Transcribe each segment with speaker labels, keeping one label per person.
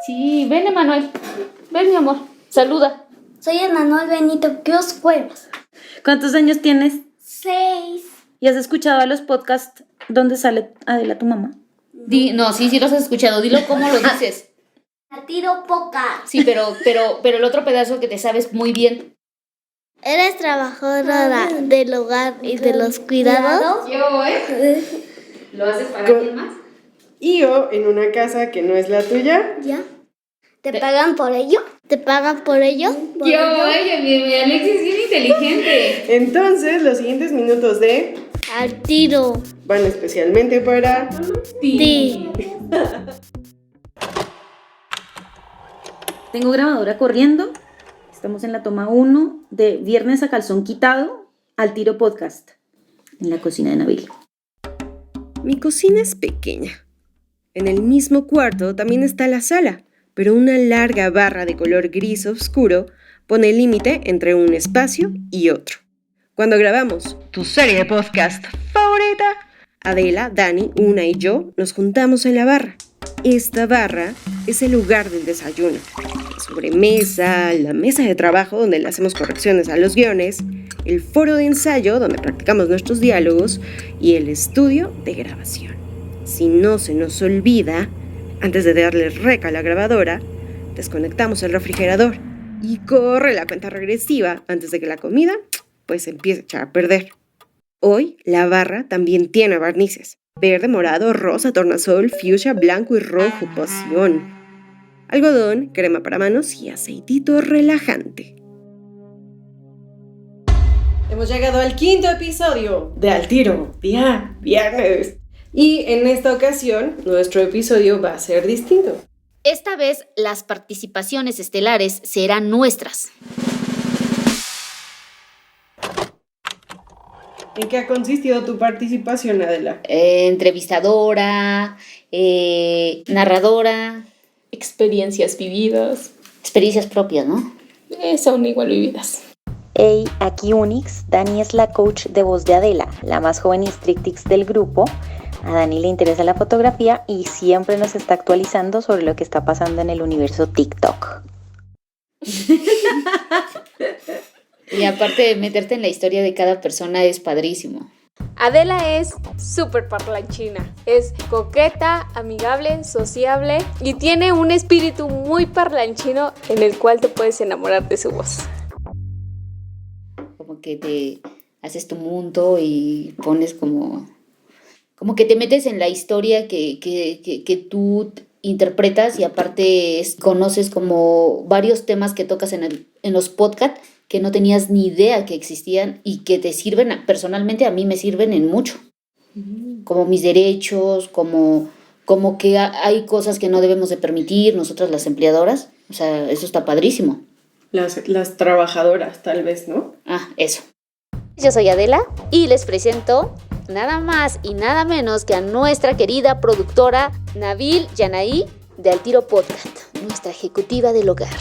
Speaker 1: Sí, ven, Emanuel. Ven, mi amor. Saluda.
Speaker 2: Soy Emanuel Benito Cruz Cuevas.
Speaker 3: ¿Cuántos años tienes?
Speaker 2: 6.
Speaker 3: ¿Y has escuchado los podcasts donde sale Adela, tu mamá?
Speaker 1: No, sí los has escuchado. Dilo cómo lo dices.
Speaker 2: A tiro poca.
Speaker 1: Sí, pero el otro pedazo que te sabes muy bien.
Speaker 2: ¿Eres trabajadora del hogar y de los cuidados?
Speaker 1: Yo, ¿Lo haces para alguien más?
Speaker 4: Y yo en una casa que no es la tuya.
Speaker 2: ¿Ya? ¿Te pagan por ello? ¿Te pagan por ello?
Speaker 1: Mi Alexis es bien inteligente.
Speaker 4: Entonces, los siguientes minutos de
Speaker 2: Al tiro.
Speaker 4: van especialmente para
Speaker 2: Sí.
Speaker 3: Tengo grabadora corriendo. Estamos en la toma 1 de Viernes a calzón quitado, Al Tiro Podcast, en la cocina de Nabil.
Speaker 4: Mi cocina es pequeña. En el mismo cuarto también está la sala, pero una larga barra de color gris oscuro pone el límite entre un espacio y otro. Cuando grabamos tu serie de podcast favorita, Adela, Dani, Una y yo nos juntamos en la barra. Esta barra es el lugar del desayuno. La sobremesa, la mesa de trabajo donde le hacemos correcciones a los guiones, el foro de ensayo donde practicamos nuestros diálogos y el estudio de grabación. Si no se nos olvida, antes de darle rec a la grabadora, desconectamos el refrigerador y corre la cuenta regresiva antes de que la comida pues empiece a echar a perder. Hoy la barra también tiene barnices: verde, morado, rosa, tornasol, fucsia, blanco y rojo, pasión, algodón, crema para manos y aceitito relajante. Hemos llegado al 5º episodio de Al Tiro, día viernes. Y en esta ocasión, nuestro episodio va a ser distinto.
Speaker 1: Esta vez las participaciones estelares serán nuestras.
Speaker 4: ¿En qué ha consistido tu participación, Adela?
Speaker 1: Entrevistadora, narradora,
Speaker 5: Experiencias vividas,
Speaker 1: experiencias propias, ¿no?
Speaker 5: son igual vividas.
Speaker 3: Hey, aquí Unix. Dani es la coach de voz de Adela, la más joven y strictix del grupo. A Dani le interesa la fotografía y siempre nos está actualizando sobre lo que está pasando en el universo TikTok.
Speaker 1: Y aparte de meterte en la historia de cada persona es padrísimo.
Speaker 5: Adela es súper parlanchina, es coqueta, amigable, sociable y tiene un espíritu muy parlanchino en el cual te puedes enamorar de su voz.
Speaker 1: Como que te haces tu mundo y pones como que te metes en la historia que tú interpretas y aparte conoces como varios temas que tocas en los podcasts que no tenías ni idea que existían y que te sirven, personalmente a mí me sirven en mucho. Como mis derechos, como que hay cosas que no debemos de permitir nosotras las empleadoras. O sea, eso está padrísimo.
Speaker 4: Las trabajadoras, tal vez, ¿no?
Speaker 1: Eso. Yo soy Adela y les presento nada más y nada menos que a nuestra querida productora Nabil Yanaí de Al Tiro Podcast, nuestra ejecutiva del hogar.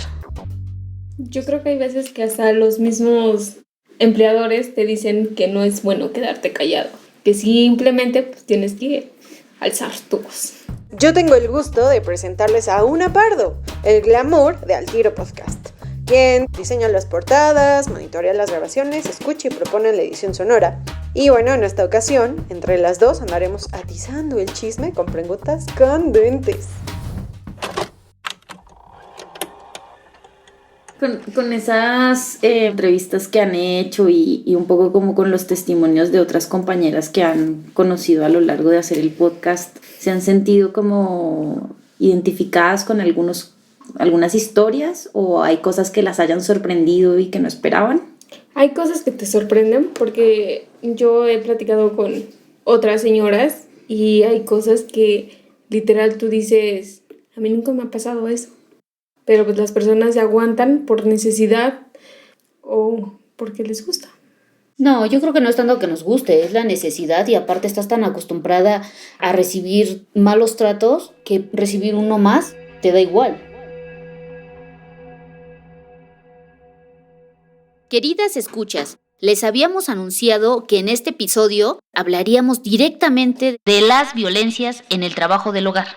Speaker 5: Yo creo que hay veces que hasta los mismos empleadores te dicen que no es bueno quedarte callado, que simplemente pues, tienes que alzar tu voz.
Speaker 4: Yo tengo el gusto de presentarles a Una Pardo, el glamour de Al Tiro Podcast, quien diseña las portadas, monitorea las grabaciones, escucha y propone la edición sonora. Y bueno, en esta ocasión, entre las dos andaremos atizando el chisme con preguntas candentes.
Speaker 3: Con esas entrevistas que han hecho y un poco como con los testimonios de otras compañeras que han conocido a lo largo de hacer el podcast, ¿se han sentido como identificadas con algunas historias o hay cosas que las hayan sorprendido y que no esperaban?
Speaker 5: Hay cosas que te sorprenden porque yo he platicado con otras señoras y hay cosas que literal tú dices, a mí nunca me ha pasado eso. Pero pues las personas se aguantan por necesidad o porque les gusta.
Speaker 1: No, yo creo que no es tanto que nos guste, es la necesidad y aparte estás tan acostumbrada a recibir malos tratos que recibir uno más te da igual. Queridas escuchas, les habíamos anunciado que en este episodio hablaríamos directamente de las violencias en el trabajo del hogar.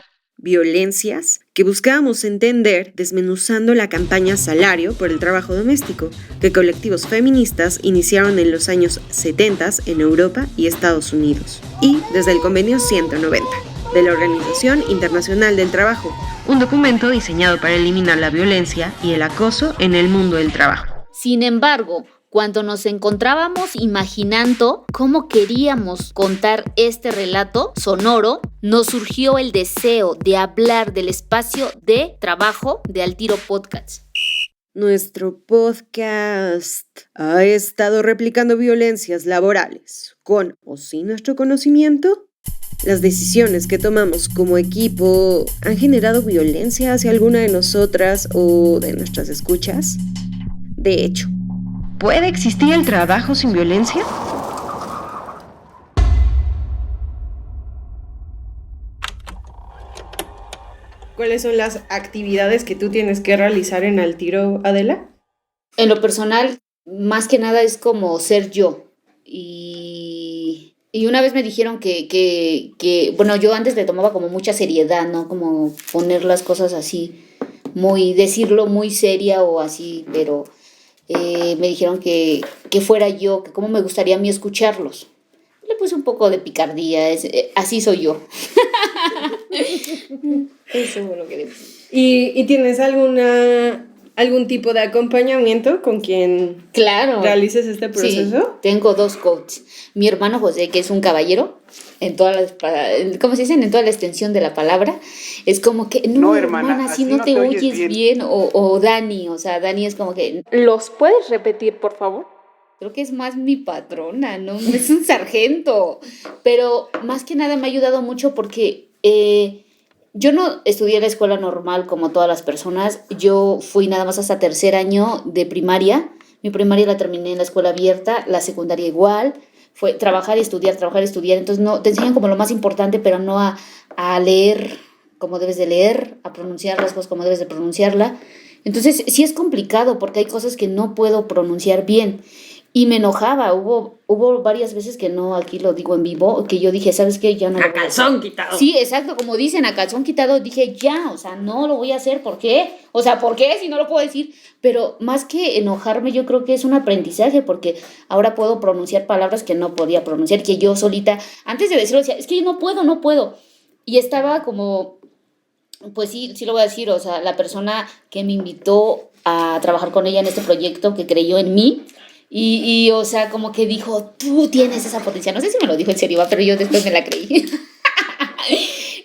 Speaker 4: Violencias, que buscábamos entender desmenuzando la campaña Salario por el trabajo doméstico, que colectivos feministas iniciaron en los años 70 en Europa y Estados Unidos, y desde el Convenio 190 de la Organización Internacional del Trabajo, un documento diseñado para eliminar la violencia y el acoso en el mundo del trabajo.
Speaker 1: Sin embargo, cuando nos encontrábamos imaginando cómo queríamos contar este relato sonoro, nos surgió el deseo de hablar del espacio de trabajo de Al Tiro Podcast.
Speaker 4: Nuestro podcast ha estado replicando violencias laborales, con o sin nuestro conocimiento. Las decisiones que tomamos como equipo han generado violencia hacia alguna de nosotras o de nuestras escuchas. De hecho, ¿puede existir el trabajo sin violencia? ¿Cuáles son las actividades que tú tienes que realizar en Al Tiro, Adela?
Speaker 1: En lo personal, más que nada es como ser yo. Y una vez me dijeron bueno, yo antes le tomaba como mucha seriedad, ¿no? Como poner las cosas así, decirlo muy seria o así, pero me dijeron que fuera yo, que cómo me gustaría a mí escucharlos. Le puse un poco de picardía, así soy yo. Eso fue lo que dije.
Speaker 4: ¿Y tienes algún tipo de acompañamiento con quien realices este proceso?
Speaker 1: Sí, tengo 2 coaches. Mi hermano José, que es un caballero, en todas ¿cómo se dicen? En toda la extensión de la palabra. Es como que, no hermana, así no te oyes bien. O Dani, o sea, Dani es como que...
Speaker 5: ¿Los puedes repetir, por favor?
Speaker 1: Creo que es más mi patrona, ¿no? Es un sargento. Pero más que nada me ha ayudado mucho porque... yo no estudié en la escuela normal como todas las personas. Yo fui nada más hasta 3er año de primaria. Mi primaria la terminé en la escuela abierta, la secundaria igual. Fue trabajar y estudiar. Entonces no, te enseñan como lo más importante, pero no a leer como debes de leer, a pronunciar las cosas como debes de pronunciarla. Entonces sí es complicado porque hay cosas que no puedo pronunciar bien. Y me enojaba, hubo varias veces que no, aquí lo digo en vivo, que yo dije, ¿sabes qué? Ya no.
Speaker 3: A calzón quitado.
Speaker 1: Sí, exacto, como dicen, a calzón quitado, dije, ya, o sea, no lo voy a hacer, ¿por qué? O sea, ¿por qué si no lo puedo decir? Pero más que enojarme, yo creo que es un aprendizaje, porque ahora puedo pronunciar palabras que no podía pronunciar, que yo solita, antes de decirlo, decía, es que yo no puedo. Y estaba como, pues sí lo voy a decir, o sea, la persona que me invitó a trabajar con ella en este proyecto, que creyó en mí, y o sea, como que dijo, tú tienes esa potencia. No sé si me lo dijo en serio, pero yo después me la creí.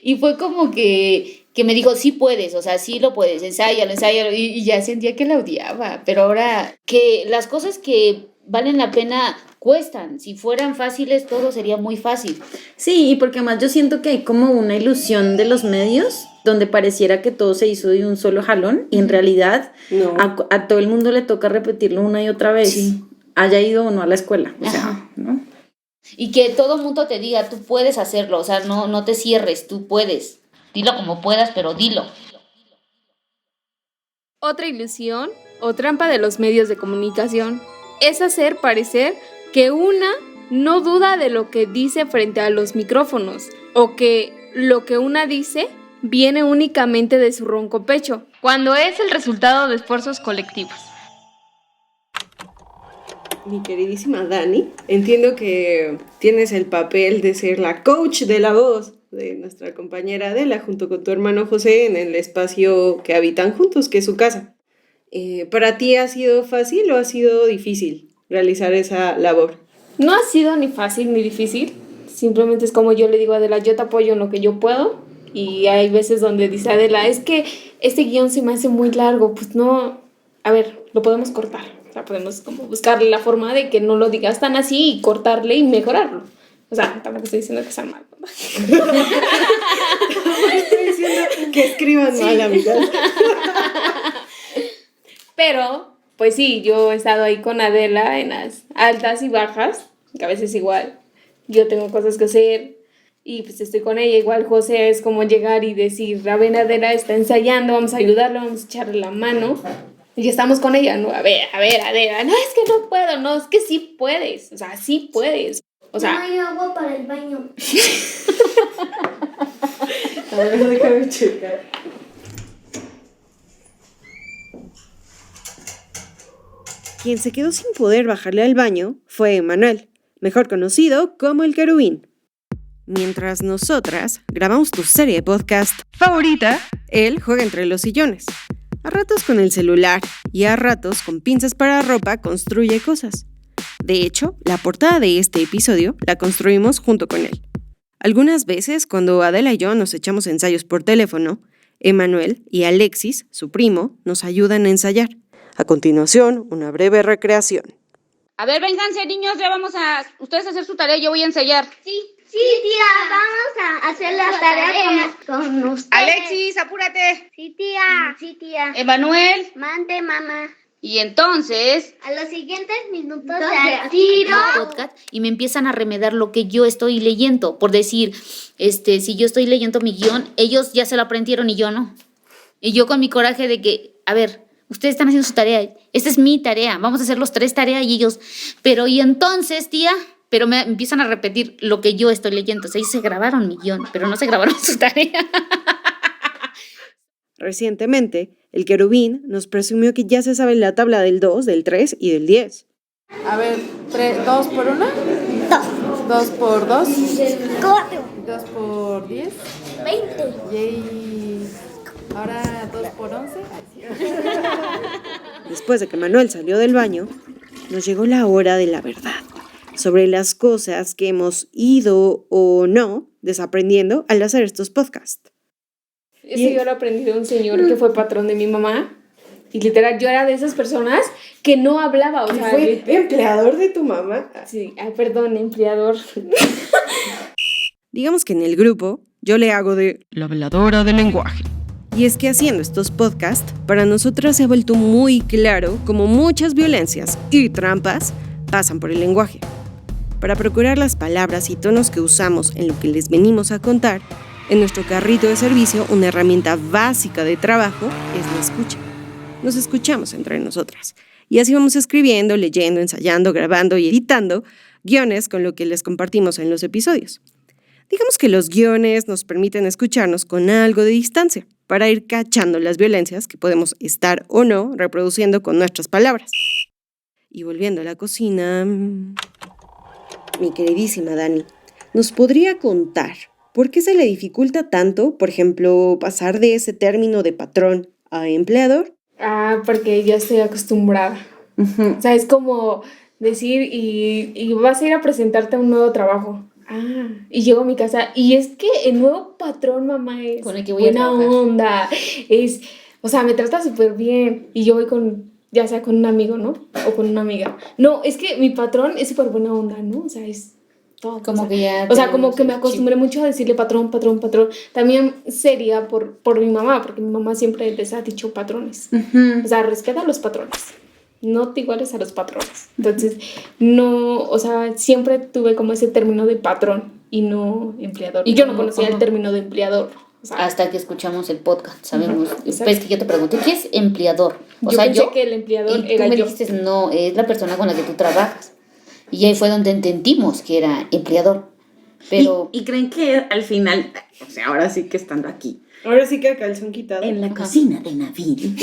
Speaker 1: Y fue como que me dijo, sí puedes, o sea, sí lo puedes, ensáyalo. Y ya sentía que la odiaba. Pero ahora que las cosas que valen la pena cuestan. Si fueran fáciles, todo sería muy fácil.
Speaker 3: Sí, y porque además yo siento que hay como una ilusión de los medios donde pareciera que todo se hizo de un solo jalón y en realidad
Speaker 4: No.
Speaker 3: a todo el mundo le toca repetirlo una y otra vez.
Speaker 1: Sí.
Speaker 3: Haya ido o no a la escuela, o sea, ¿no?
Speaker 1: Y que todo mundo te diga, tú puedes hacerlo, o sea, no te cierres, tú puedes. Dilo como puedas, pero dilo.
Speaker 5: Otra ilusión o trampa de los medios de comunicación es hacer parecer que una no duda de lo que dice frente a los micrófonos o que lo que una dice viene únicamente de su ronco pecho, cuando es el resultado de esfuerzos colectivos.
Speaker 4: Mi queridísima Dani, entiendo que tienes el papel de ser la coach de la voz de nuestra compañera Adela junto con tu hermano José en el espacio que habitan juntos, que es su casa. ¿Para ti ha sido fácil o ha sido difícil realizar esa labor?
Speaker 5: No ha sido ni fácil ni difícil, simplemente es como yo le digo a Adela, yo te apoyo en lo que yo puedo, y hay veces donde dice Adela, es que este guión se me hace muy largo, pues no, a ver, lo podemos cortar. O sea, podemos como buscarle la forma de que no lo digas tan así y cortarle y mejorarlo. O sea, tampoco estoy diciendo que sea mal, ¿no?
Speaker 4: Estoy diciendo que escriban mal, amigas.
Speaker 5: Pero, pues sí, yo he estado ahí con Adela en las altas y bajas, que a veces igual yo tengo cosas que hacer y pues estoy con ella. Igual José es como llegar y decir, la ven Adela está ensayando, vamos a ayudarla, vamos a echarle la mano. Y ya estamos con ella, ¿no? A ver, Adela, no, es que no puedo, no, es que sí puedes, o sea, sí puedes. O sea,
Speaker 2: no hay agua para el baño.
Speaker 5: A ver, déjame checar.
Speaker 4: Quien se quedó sin poder bajarle al baño fue Emanuel, mejor conocido como el querubín. Mientras nosotras grabamos tu serie de podcast favorita, él juega entre los sillones. A ratos con el celular y a ratos con pinzas para ropa construye cosas. De hecho, la portada de este episodio la construimos junto con él. Algunas veces, cuando Adela y yo nos echamos ensayos por teléfono, Emanuel y Alexis, su primo, nos ayudan a ensayar. A continuación, una breve recreación.
Speaker 1: A ver, vénganse, niños, ya vamos a ustedes a hacer su tarea, yo voy a ensayar.
Speaker 2: Sí, tía, vamos a hacer la tarea con ustedes.
Speaker 1: Alexis, apúrate.
Speaker 2: Sí, tía. Sí, tía.
Speaker 1: Emanuel.
Speaker 2: Mande, mamá.
Speaker 1: Y entonces,
Speaker 2: A los siguientes minutos de tiro.
Speaker 1: podcast y me empiezan a remedar lo que yo estoy leyendo. Por decir, si yo estoy leyendo mi guión, ellos ya se lo aprendieron y yo no. Y yo con mi coraje de que, a ver, ustedes están haciendo su tarea, esta es mi tarea, vamos a hacer los 3 tareas y ellos, pero y entonces, tía, pero me empiezan a repetir lo que yo estoy leyendo. O sea, ellos se grabaron mi guión, pero no se grabaron su tarea.
Speaker 4: Recientemente, el querubín nos presumió que ya se sabe la tabla del 2, del 3 y del 10.
Speaker 5: A ver, 2 por 1. 2 por 2.
Speaker 2: 4,
Speaker 5: 2 por 10.
Speaker 2: 20.
Speaker 5: Y ahora 2 por 11.
Speaker 4: Después de que Manuel salió del baño, nos llegó la hora de la verdad sobre las cosas que hemos ido o no desaprendiendo al hacer estos podcasts.
Speaker 5: Eso yo lo aprendí de un señor que fue patrón de mi mamá. Y literal, yo era de esas personas que no hablaba. O sea,
Speaker 4: ¿Fue empleador de tu mamá?
Speaker 5: Sí, perdón, empleador.
Speaker 4: Digamos que en el grupo yo le hago de la veladora del lenguaje. Y es que haciendo estos podcasts, para nosotras se ha vuelto muy claro cómo muchas violencias y trampas pasan por el lenguaje. Para procurar las palabras y tonos que usamos en lo que les venimos a contar, en nuestro carrito de servicio, una herramienta básica de trabajo es la escucha. Nos escuchamos entre nosotras. Y así vamos escribiendo, leyendo, ensayando, grabando y editando guiones con lo que les compartimos en los episodios. Digamos que los guiones nos permiten escucharnos con algo de distancia para ir cachando las violencias que podemos estar o no reproduciendo con nuestras palabras. Y volviendo a la cocina, mi queridísima Dani, ¿nos podría contar por qué se le dificulta tanto, por ejemplo, pasar de ese término de patrón a empleador?
Speaker 5: Porque ya estoy acostumbrada. O sea, es como decir y vas a ir a presentarte a un nuevo trabajo. Y llego a mi casa y es que el nuevo patrón, mamá, es
Speaker 1: con el que voy a
Speaker 5: buena
Speaker 1: trabajar.
Speaker 5: onda, o sea, me trata súper bien y yo voy ya sea con un amigo, ¿no? O con una amiga. No, es que mi patrón es súper buena onda, ¿no? O sea, es todo.
Speaker 1: Como que ya...
Speaker 5: O sea, como que me acostumbré mucho a decirle patrón, patrón, patrón. También sería por mi mamá, porque mi mamá siempre les ha dicho patrones. O sea, respeta a los patrones. No te iguales a los patrones. Entonces, no, o sea, siempre tuve como ese término de patrón y no empleador. Y yo no conocía el término de empleador. O sea,
Speaker 1: hasta que escuchamos el podcast, sabemos.
Speaker 5: Exacto.
Speaker 1: Pues que yo te pregunté, ¿qué es empleador? O
Speaker 5: yo
Speaker 1: sea,
Speaker 5: pensé que el empleador
Speaker 1: y
Speaker 5: era
Speaker 1: tú me
Speaker 5: yo.
Speaker 1: dijiste, no, es la persona con la que tú trabajas. Y ahí fue donde entendimos que era empleador. Pero...
Speaker 3: ¿Y creen que al final, o sea, ahora sí que estando aquí,
Speaker 4: Ahora sí que a calzón quitado.
Speaker 3: en la cocina de Nabil,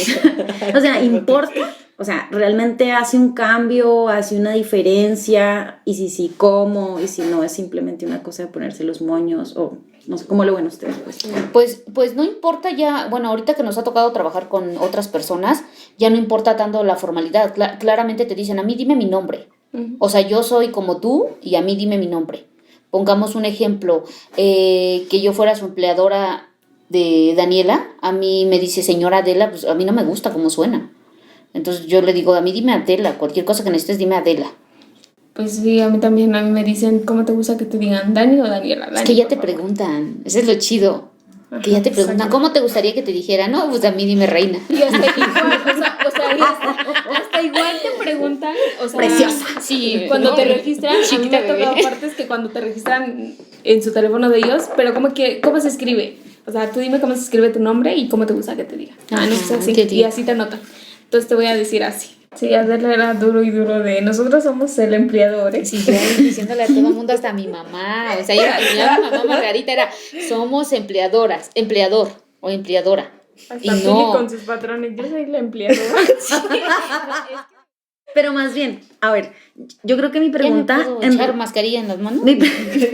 Speaker 3: o sea, importa, o sea, realmente hace un cambio, hace una diferencia, y si sí, cómo, y si no es simplemente una cosa de ponerse los moños, o no sé, ¿cómo lo ven ustedes?
Speaker 1: Pues no importa ya, bueno, ahorita que nos ha tocado trabajar con otras personas, ya no importa tanto la formalidad. Claramente te dicen, a mí dime mi nombre. O sea, yo soy como tú y a mí dime mi nombre. Pongamos un ejemplo, que yo fuera su empleadora de Daniela, a mí me dice señora Adela, pues a mí no me gusta cómo suena. Entonces yo le digo, a mí dime Adela, cualquier cosa que necesites dime Adela.
Speaker 5: Pues sí, a mí también, a mí me dicen, ¿cómo te gusta que te digan Dani o Daniela? Dani,
Speaker 1: Es que ya
Speaker 5: por
Speaker 1: te
Speaker 5: favor.
Speaker 1: preguntan, eso es lo chido. Que ya te preguntan,
Speaker 5: Exacto.
Speaker 1: ¿cómo te gustaría que te dijera? No, pues a mí dime reina.
Speaker 5: Y hasta igual, hasta igual te preguntan, o sea,
Speaker 1: Preciosa. Sí,
Speaker 5: cuando
Speaker 1: ¿no?
Speaker 5: te registran, a mí
Speaker 1: Chiquita
Speaker 5: me ha tocado
Speaker 1: bebé.
Speaker 5: partes que cuando te registran en su teléfono de ellos, pero ¿cómo se escribe? O sea, tú dime cómo se escribe tu nombre y cómo te gusta que te diga. No, pues así,
Speaker 1: ¿qué te
Speaker 5: y así te anotan. Entonces te voy a decir así. Sí, Adela era duro y duro de nosotros somos el empleador, ¿eh?
Speaker 1: Sí, yo diciéndole a todo el mundo, hasta a mi mamá. O sea, mi mamá Margarita era, somos empleadoras, empleador o empleadora.
Speaker 5: Hasta
Speaker 1: Y
Speaker 5: Pili
Speaker 1: no.
Speaker 5: con sus patrones, yo soy la empleadora.
Speaker 3: Pero más bien, a ver, yo creo que mi
Speaker 1: ¿Ya me
Speaker 3: pregunta...
Speaker 1: puedo echar mascarilla en las manos?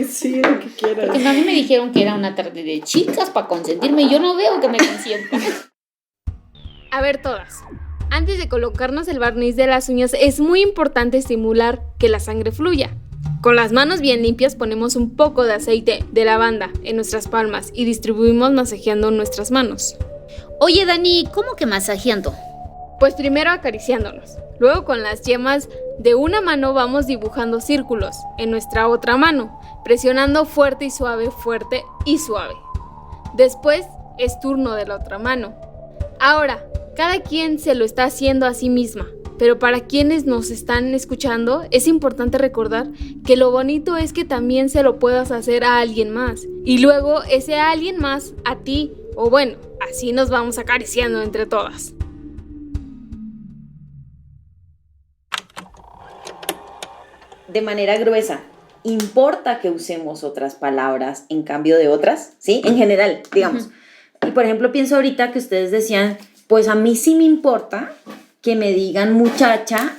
Speaker 4: Sí, lo que quieras.
Speaker 1: Porque a mí me dijeron que era una tarde de chicas para consentirme y yo no veo que me consientan.
Speaker 5: A ver todas, antes de colocarnos el barniz de las uñas es muy importante estimular que la sangre fluya. Con las manos bien limpias ponemos un poco de aceite de lavanda en nuestras palmas y distribuimos masajeando nuestras manos.
Speaker 1: Oye, Dani, ¿cómo que masajeando?
Speaker 5: Pues primero acariciándonos, luego con las yemas de una mano vamos dibujando círculos en nuestra otra mano, presionando fuerte y suave, fuerte y suave. Después es turno de la otra mano. Ahora, cada quien se lo está haciendo a sí misma, pero para quienes nos están escuchando es importante recordar que lo bonito es que también se lo puedas hacer a alguien más y luego ese alguien más a ti, o bueno, así nos vamos acariciando entre todas.
Speaker 3: De manera gruesa, ¿importa que usemos otras palabras en cambio de otras? ¿Sí? En general, digamos. Y por ejemplo, pienso ahorita que ustedes decían, pues a mí sí me importa que me digan muchacha,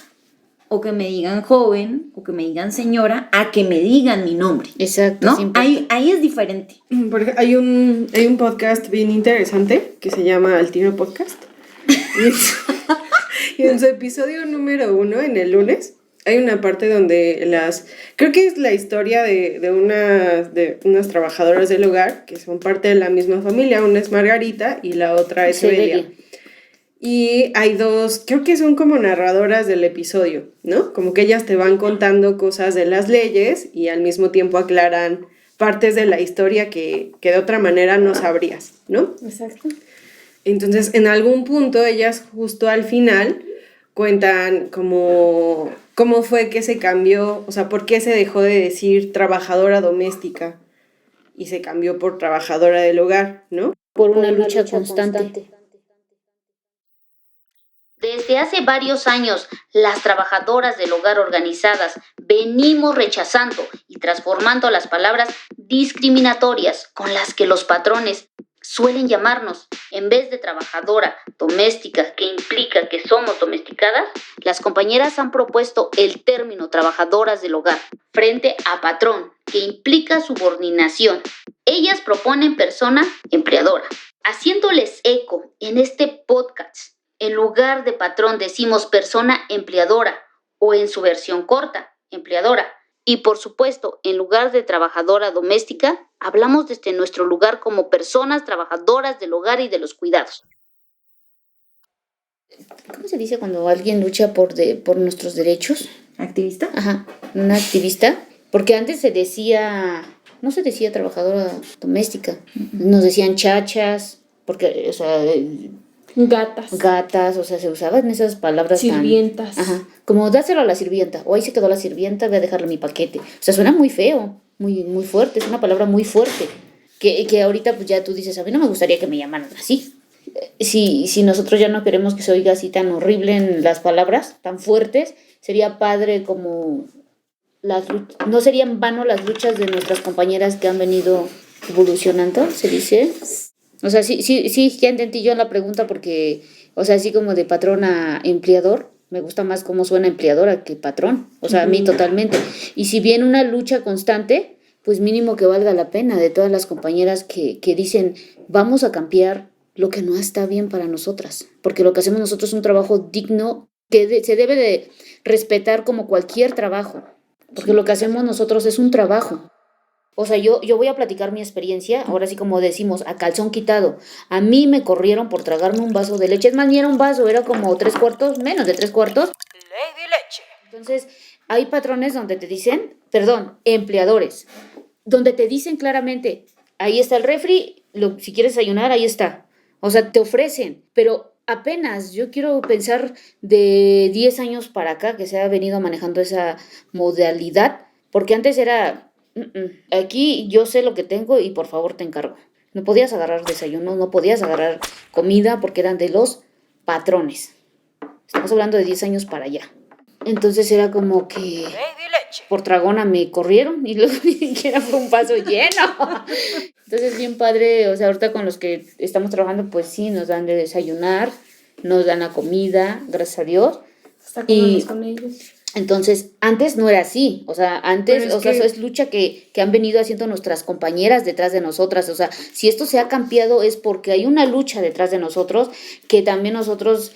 Speaker 3: o que me digan joven, o que me digan señora, a que me digan mi nombre.
Speaker 1: Exacto.
Speaker 3: ¿No? Ahí es diferente.
Speaker 4: Porque hay un podcast bien interesante que se llama Altino Podcast. Y en su episodio número 1, en el lunes, hay una parte donde creo que es la historia de unas trabajadoras del hogar que son parte de la misma familia. Una es Margarita y la otra es Celia. Y hay dos, creo que son como narradoras del episodio, ¿no? Como que ellas te van contando cosas de las leyes y al mismo tiempo aclaran partes de la historia que de otra manera no sabrías, ¿no?
Speaker 5: Exacto.
Speaker 4: Entonces, en algún punto, ellas justo al final cuentan cómo fue que se cambió, o sea, por qué se dejó de decir trabajadora doméstica y se cambió por trabajadora del hogar, ¿no?
Speaker 1: Por una lucha constante.
Speaker 6: Desde hace varios años, las trabajadoras del hogar organizadas venimos rechazando y transformando las palabras discriminatorias con las que los patrones suelen llamarnos. En vez de trabajadora doméstica, que implica que somos domesticadas, las compañeras han propuesto el término trabajadoras del hogar frente a patrón, que implica subordinación. Ellas proponen persona empleadora. Haciéndoles eco en este podcast, en lugar de patrón decimos persona empleadora o en su versión corta, empleadora. Y por supuesto, en lugar de trabajadora doméstica, hablamos desde nuestro lugar como personas trabajadoras del hogar y de los cuidados.
Speaker 1: ¿Cómo se dice cuando alguien lucha por nuestros derechos?
Speaker 3: ¿Activista?
Speaker 1: Ajá, una activista. Porque antes no se decía trabajadora doméstica, nos decían chachas, porque, o sea... Gatas, o sea, se usaban esas palabras
Speaker 5: sirvientas.
Speaker 1: Ajá, como dáselo a la sirvienta, o ahí se quedó la sirvienta, voy a dejarle mi paquete. O sea, suena muy feo, muy, muy fuerte, es una palabra muy fuerte, que ahorita pues ya tú dices, a mí no me gustaría que me llamaran así. Si nosotros ya no queremos que se oiga así tan horrible en las palabras, tan fuertes, sería padre como... no serían en vano las luchas de nuestras compañeras que han venido evolucionando, se dice... O sea, sí, ya entendí yo la pregunta porque, o sea, así como de patrón a empleador, me gusta más cómo suena empleadora que patrón. O sea, a mí totalmente. Y si bien una lucha constante, pues mínimo que valga la pena de todas las compañeras que dicen, vamos a cambiar lo que no está bien para nosotras. Porque lo que hacemos nosotros es un trabajo digno que se debe de respetar como cualquier trabajo. Porque lo que hacemos nosotros es un trabajo. O sea, yo voy a platicar mi experiencia, ahora sí como decimos, a calzón quitado. A mí me corrieron por tragarme un vaso de leche. Es más, ni era un vaso, era como 3/4, menos de 3/4.
Speaker 7: Lady Leche.
Speaker 1: Entonces, hay patrones donde te dicen, empleadores, donde te dicen claramente, ahí está el refri, si quieres desayunar, ahí está. O sea, te ofrecen, pero apenas, yo quiero pensar de 10 años para acá que se ha venido manejando esa modalidad, porque antes era... Aquí yo sé lo que tengo y por favor te encargo. No podías agarrar desayuno, no podías agarrar comida porque eran de los patrones. Estamos hablando de 10 años para allá. Entonces era como que por tragona me corrieron y luego ni siquiera fue un paso lleno. Entonces bien padre, o sea, ahorita con los que estamos trabajando, pues sí, nos dan de desayunar, nos dan la comida, gracias a Dios.
Speaker 5: Hasta comernos con ellos.
Speaker 1: Entonces, antes no era así, o sea, antes,
Speaker 5: Pero
Speaker 1: o sea, eso es lucha que han venido haciendo nuestras compañeras detrás de nosotras, o sea, si esto se ha cambiado es porque hay una lucha detrás de nosotros, que también nosotros,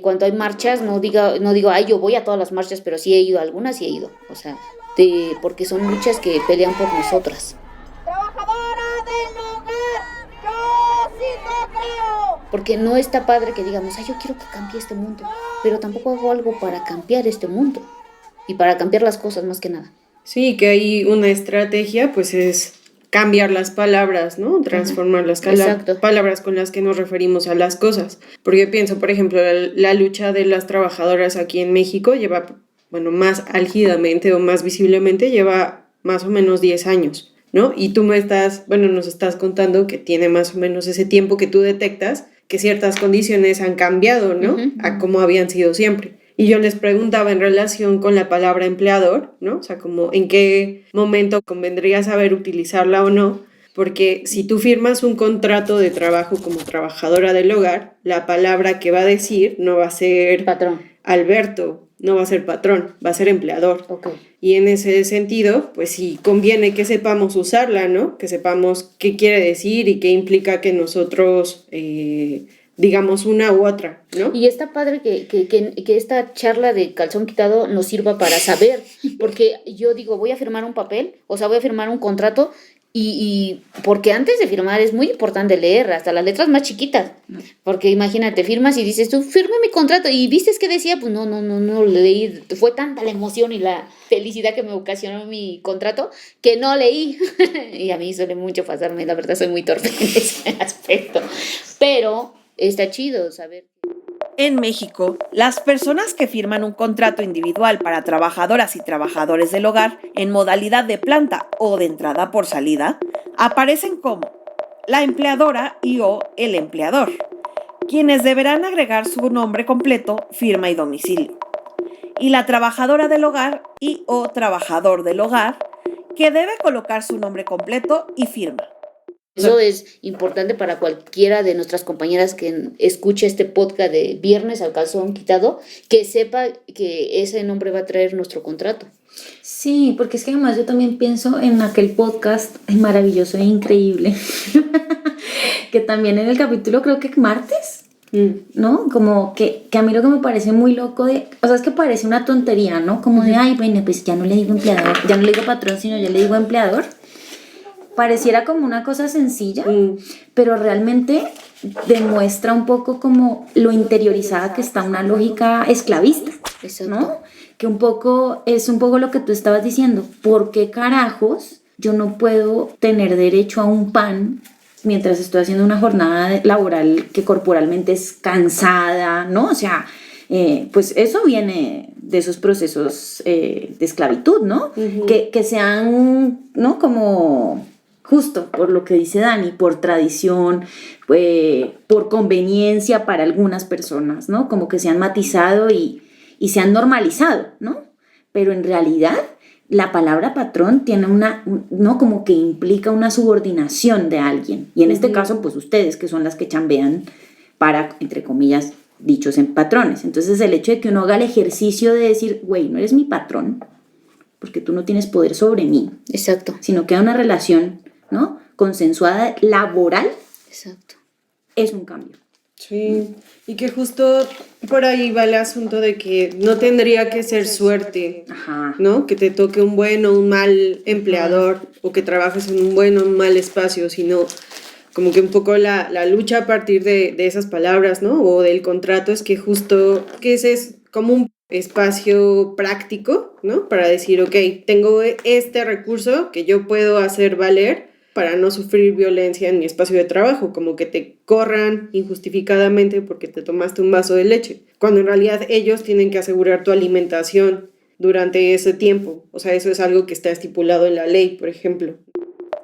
Speaker 1: cuando hay marchas, no digo, ay, yo voy a todas las marchas, pero sí he ido a algunas, sí he ido, o sea, porque son luchas que pelean por nosotras.
Speaker 7: Trabajadora del hogar, yo sí te creo.
Speaker 1: Porque no está padre que digamos, ay, yo quiero que cambie este mundo, pero tampoco hago algo para cambiar este mundo y para cambiar las cosas más que nada.
Speaker 4: Sí, que hay una estrategia, pues es cambiar las palabras, ¿no? Transformar las
Speaker 1: Exacto.
Speaker 4: palabras con las que nos referimos a las cosas. Porque yo pienso, por ejemplo, la lucha de las trabajadoras aquí en México lleva, bueno, más álgidamente o más visiblemente, lleva más o menos 10 años, ¿no? Y tú nos estás contando que tiene más o menos ese tiempo que tú detectas que ciertas condiciones han cambiado, ¿no? A como habían sido siempre. Y yo les preguntaba en relación con la palabra empleador, ¿no? O sea, como en qué momento convendría saber utilizarla o no, porque si tú firmas un contrato de trabajo como trabajadora del hogar, la palabra que va a decir no va a ser
Speaker 1: Patrón.
Speaker 4: Alberto, no va a ser patrón, va a ser empleador.
Speaker 1: Ok.
Speaker 4: Y en ese sentido, pues sí conviene que sepamos usarla, ¿no? Que sepamos qué quiere decir y qué implica que nosotros digamos una u otra, ¿no?
Speaker 1: Y está padre que esta charla de calzón quitado nos sirva para saber, porque yo digo, voy a firmar un papel, o sea, voy a firmar un contrato, y porque antes de firmar es muy importante leer hasta las letras más chiquitas, porque imagínate, firmas y dices tú, firme mi contrato, y viste que decía, pues no leí, fue tanta la emoción y la felicidad que me ocasionó mi contrato, que no leí, y a mí suele mucho pasarme, la verdad soy muy torpe en ese aspecto, pero está chido saber.
Speaker 8: En México, las personas que firman un contrato individual para trabajadoras y trabajadores del hogar en modalidad de planta o de entrada por salida aparecen como la empleadora y o el empleador, quienes deberán agregar su nombre completo, firma y domicilio, y la trabajadora del hogar y o trabajador del hogar, que debe colocar su nombre completo y firma.
Speaker 1: Eso es importante para cualquiera de nuestras compañeras que escuche este podcast de Viernes al Calzón Quitado, que sepa que ese nombre va a traer nuestro contrato.
Speaker 3: Sí, porque es que además yo también pienso en aquel podcast maravilloso e increíble, que también en el capítulo creo que martes, ¿no? Como que a mí lo que me parece muy loco o sea, es que parece una tontería, ¿no? Como de, ay, bueno, pues ya no le digo empleador, ya no le digo patrón, sino ya le digo empleador. Pareciera como una cosa sencilla, pero realmente demuestra un poco como lo interiorizada que está una lógica esclavista, ¿no? Que es un poco lo que tú estabas diciendo. ¿Por qué carajos yo no puedo tener derecho a un pan mientras estoy haciendo una jornada laboral que corporalmente es cansada, ¿no? O sea, pues eso viene de esos procesos de esclavitud, ¿no? Que sean, ¿no? Como justo por lo que dice Dani, por tradición, por conveniencia para algunas personas, ¿no? Como que se han matizado y se han normalizado, ¿no? Pero en realidad la palabra patrón tiene ¿no? Como que implica una subordinación de alguien. Y en este caso, pues ustedes, que son las que chambean para, entre comillas, dichos en patrones. Entonces el hecho de que uno haga el ejercicio de decir, güey, no eres mi patrón, porque tú no tienes poder sobre mí.
Speaker 1: Exacto.
Speaker 3: Sino que hay una relación, ¿no? Consensuada, laboral.
Speaker 1: Exacto.
Speaker 3: Es un cambio.
Speaker 4: Sí, y que justo por ahí va el asunto de que no tendría que ser suerte, ¿no? Que te toque un buen o un mal empleador o que trabajes en un buen o un mal espacio, sino como que un poco la lucha a partir de esas palabras, ¿no? O del contrato es que justo que ese es como un espacio práctico, ¿no? Para decir, ok, tengo este recurso que yo puedo hacer valer para no sufrir violencia en mi espacio de trabajo, como que te corran injustificadamente porque te tomaste un vaso de leche, cuando en realidad ellos tienen que asegurar tu alimentación durante ese tiempo. O sea, eso es algo que está estipulado en la ley, por ejemplo.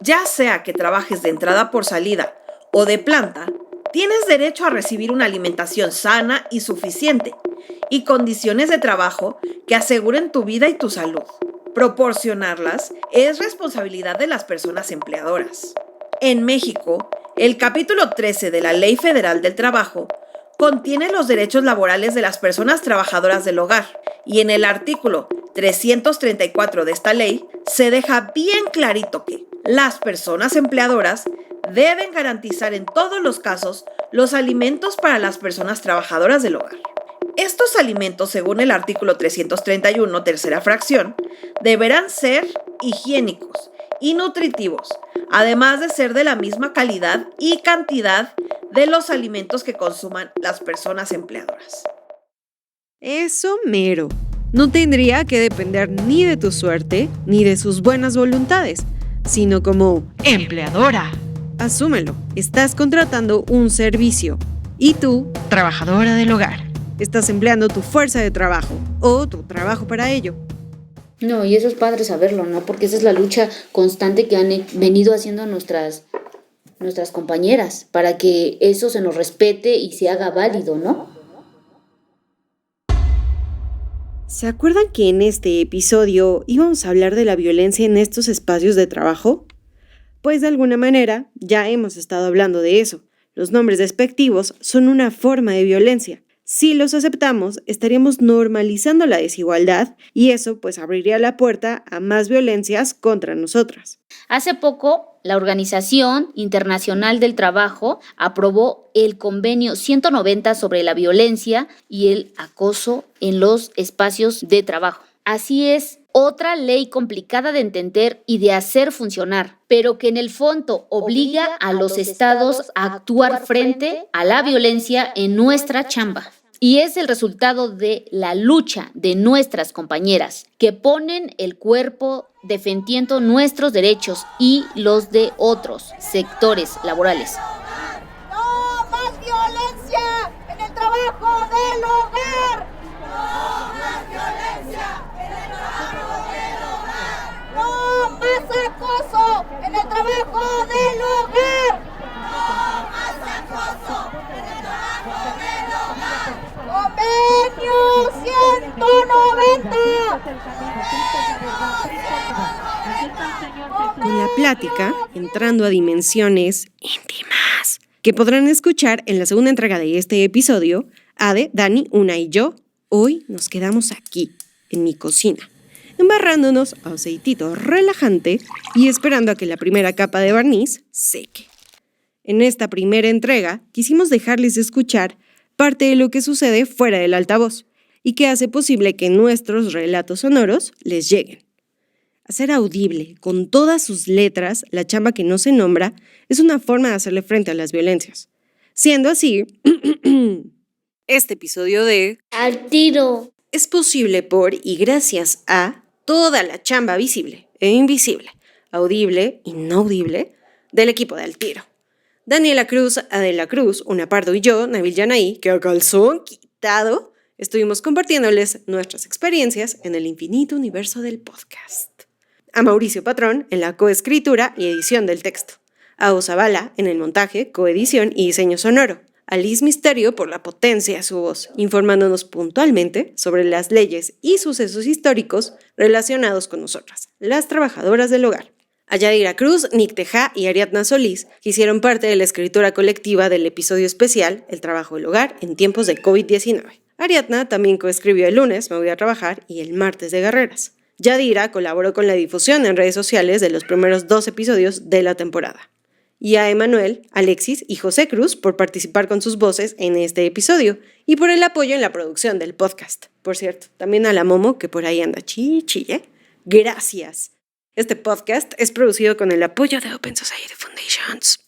Speaker 8: Ya sea que trabajes de entrada por salida o de planta, Tienes derecho a recibir una alimentación sana y suficiente y condiciones de trabajo que aseguren tu vida y tu salud. Proporcionarlas es responsabilidad de las personas empleadoras. En México, el capítulo 13 de la Ley Federal del Trabajo contiene los derechos laborales de las personas trabajadoras del hogar y en el artículo 334 de esta ley se deja bien clarito que las personas empleadoras deben garantizar en todos los casos los alimentos para las personas trabajadoras del hogar. Estos alimentos, según el artículo 331, tercera fracción, deberán ser higiénicos y nutritivos, además de ser de la misma calidad y cantidad de los alimentos que consuman las personas empleadoras.
Speaker 4: Eso mero. No tendría que depender ni de tu suerte ni de sus buenas voluntades, sino como empleadora. Asúmelo, estás contratando un servicio y tú, trabajadora del hogar, estás empleando tu fuerza de trabajo o tu trabajo para ello.
Speaker 1: No, y eso es padre saberlo, ¿no? Porque esa es la lucha constante que han venido haciendo nuestras compañeras para que eso se nos respete y se haga válido, ¿no?
Speaker 4: ¿Se acuerdan que en este episodio íbamos a hablar de la violencia en estos espacios de trabajo? Pues de alguna manera ya hemos estado hablando de eso. Los nombres despectivos son una forma de violencia. Si los aceptamos, estaríamos normalizando la desigualdad y eso pues abriría la puerta a más violencias contra nosotras.
Speaker 6: Hace poco, la Organización Internacional del Trabajo aprobó el Convenio 190 sobre la violencia y el acoso en los espacios de trabajo. Así es, otra ley complicada de entender y de hacer funcionar, pero que en el fondo obliga a los estados a actuar frente a la violencia en nuestra chamba. Y es el resultado de la lucha de nuestras compañeras que ponen el cuerpo defendiendo nuestros derechos y los de otros sectores laborales.
Speaker 7: ¡No más violencia en el trabajo del hogar! ¡No más violencia en el trabajo del hogar! ¡No más acoso en el trabajo del hogar! ¡No más acoso en el trabajo del hogar! ¡Convenio 190!
Speaker 4: Con la plática, entrando a dimensiones íntimas, que podrán escuchar en la segunda entrega de este episodio, Ade, Dani, Una y yo, hoy nos quedamos aquí, en mi cocina, embarrándonos a aceitito relajante y esperando a que la primera capa de barniz seque. En esta primera entrega, quisimos dejarles escuchar parte de lo que sucede fuera del altavoz y que hace posible que nuestros relatos sonoros les lleguen. Hacer audible, con todas sus letras, la chamba que no se nombra, es una forma de hacerle frente a las violencias. Siendo así, este episodio de
Speaker 2: Al tiro.
Speaker 4: es posible por y gracias a toda la chamba visible e invisible, audible y no audible, del equipo de Al Tiro. Daniela Cruz, Adela Cruz, Una Pardo y yo, Nabil Yanaí, que a calzón quitado, estuvimos compartiéndoles nuestras experiencias en el infinito universo del podcast. A Mauricio Patrón en la coescritura y edición del texto. A Osabala en el montaje, coedición y diseño sonoro. A Liz Misterio por la potencia de su voz, informándonos puntualmente sobre las leyes y sucesos históricos relacionados con nosotras, las trabajadoras del hogar. A Yadira Cruz, Nick Tejá y Ariadna Solís, que hicieron parte de la escritura colectiva del episodio especial El trabajo del hogar en tiempos de COVID-19. Ariadna también coescribió el lunes Me voy a trabajar y el martes de Guerreras. Yadira colaboró con la difusión en redes sociales de los primeros 2 episodios de la temporada. Y a Emanuel, Alexis y José Cruz por participar con sus voces en este episodio y por el apoyo en la producción del podcast. Por cierto, también a la Momo, que por ahí anda chille. Gracias. Este podcast es producido con el apoyo de Open Society Foundations.